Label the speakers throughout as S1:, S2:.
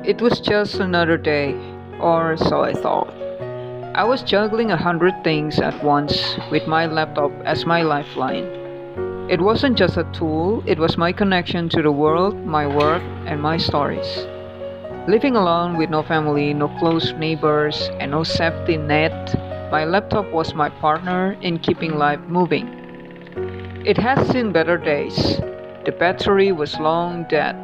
S1: It was just another day, or so I thought. I was juggling 100 things at once with my laptop as my lifeline. It wasn't just a tool, it was my connection to the world, my work, and my stories. Living alone with no family, no close neighbors, and no safety net, my laptop was my partner in keeping life moving. It had seen better days. The battery was long dead,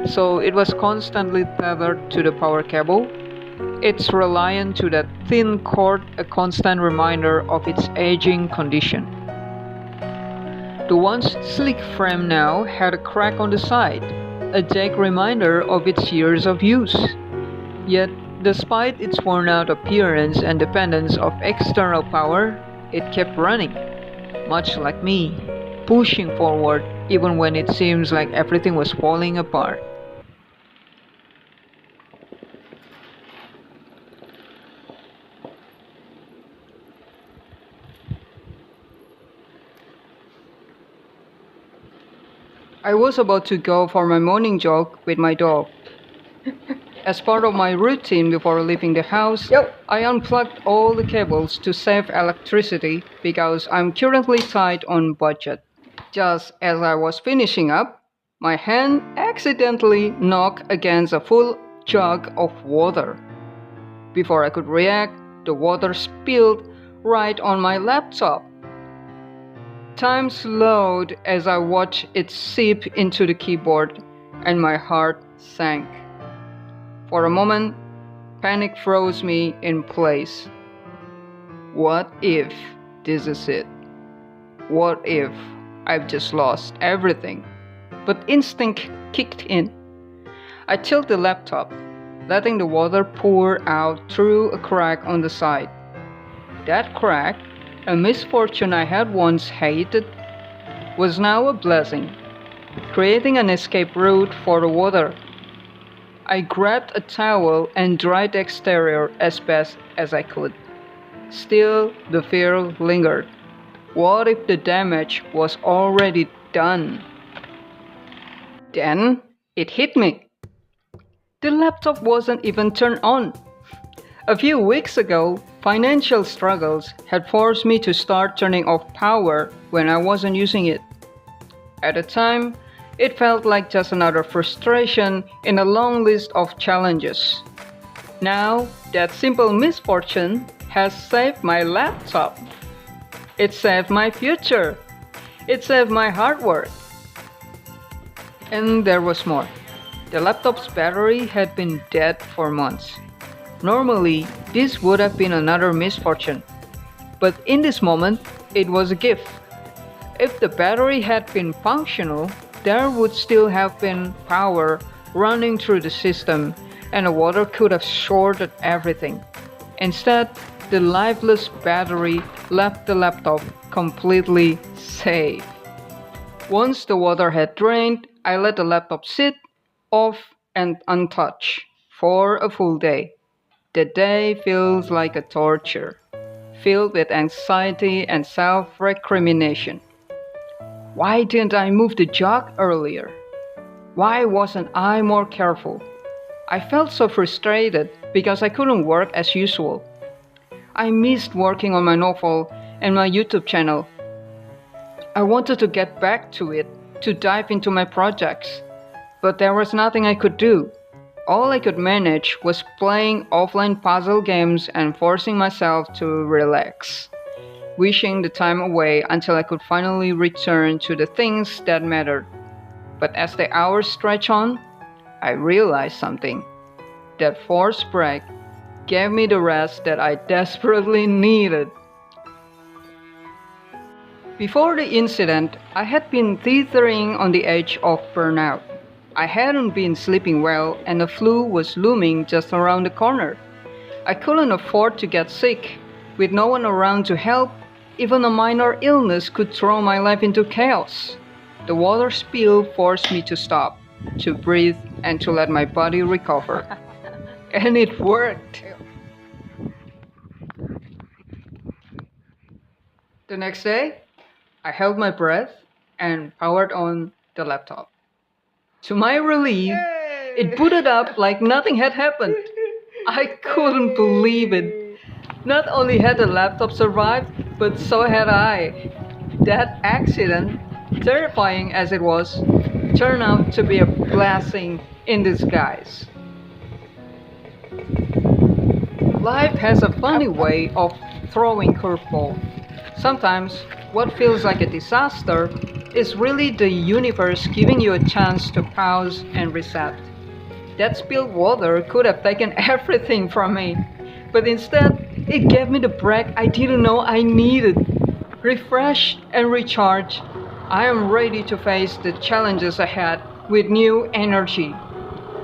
S1: so it was constantly tethered to the power cable. It's reliant to that thin cord, a constant reminder of its aging condition. The once sleek frame now had a crack on the side, a jagged reminder of its years of use. Yet, despite its worn out appearance and dependence of external power, it kept running, much like me, pushing forward even when it seems like everything was falling apart. I was about to go for my morning jog with my dog. As part of my routine before leaving the house, I unplugged all the cables to save electricity because I'm currently tight on budget. Just as I was finishing up, my hand accidentally knocked against a full jug of water. Before I could react, the water spilled right on my laptop. Time slowed as I watched it seep into the keyboard, and my heart sank. For a moment, panic froze me in place. What if this is it? What if I've just lost everything? But instinct kicked in. I tilted the laptop, letting the water pour out through a crack on the side. That crack, a misfortune I had once hated, was now a blessing, creating an escape route for the water. I grabbed a towel and dried the exterior as best as I could. Still, the fear lingered. What if the damage was already done? Then it hit me. The laptop wasn't even turned on. A few weeks ago, financial struggles had forced me to start turning off power when I wasn't using it. At the time, it felt like just another frustration in a long list of challenges. Now, that simple misfortune has saved my laptop. It saved my future. It saved my hard work. And there was more. The laptop's battery had been dead for months. Normally, this would have been another misfortune. But in this moment, it was a gift. If the battery had been functional, there would still have been power running through the system, and the water could have shorted everything. Instead, the lifeless battery left the laptop completely safe. Once the water had drained, I let the laptop sit off and untouched for a full day. The day feels like a torture, filled with anxiety and self-recrimination. Why didn't I move the jug earlier? Why wasn't I more careful? I felt so frustrated because I couldn't work as usual. I missed working on my novel and my YouTube channel. I wanted to get back to it, to dive into my projects, but there was nothing I could do. All I could manage was playing offline puzzle games and forcing myself to relax, wishing the time away until I could finally return to the things that mattered. But as the hours stretched on, I realized something. That forced break gave me the rest that I desperately needed. Before the incident, I had been teetering on the edge of burnout. I hadn't been sleeping well, and the flu was looming just around the corner. I couldn't afford to get sick. With no one around to help, even a minor illness could throw my life into chaos. The water spill forced me to stop, to breathe, and to let my body recover. And it worked. The next day, I held my breath and powered on the laptop. To my relief, It booted up like nothing had happened. I couldn't believe it. Not only had the laptop survived, but so had I. That accident, terrifying as it was, turned out to be a blessing in disguise. Life has a funny way of throwing curveball. Sometimes what feels like a disaster is really the universe giving you a chance to pause and reset. That spilled water could have taken everything from me, but instead it gave me the break I didn't know I needed. Refreshed and recharged, I am ready to face the challenges ahead with new energy.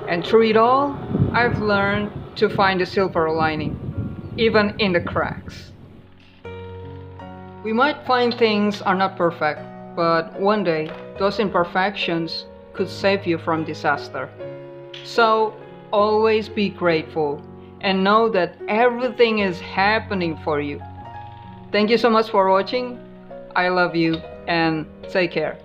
S1: And through it all, I've learned to find the silver lining, even in the cracks. We might find things are not perfect, but one day those imperfections could save you from disaster. So always be grateful and know that everything is happening for you. Thank you so much for watching. I love you and take care.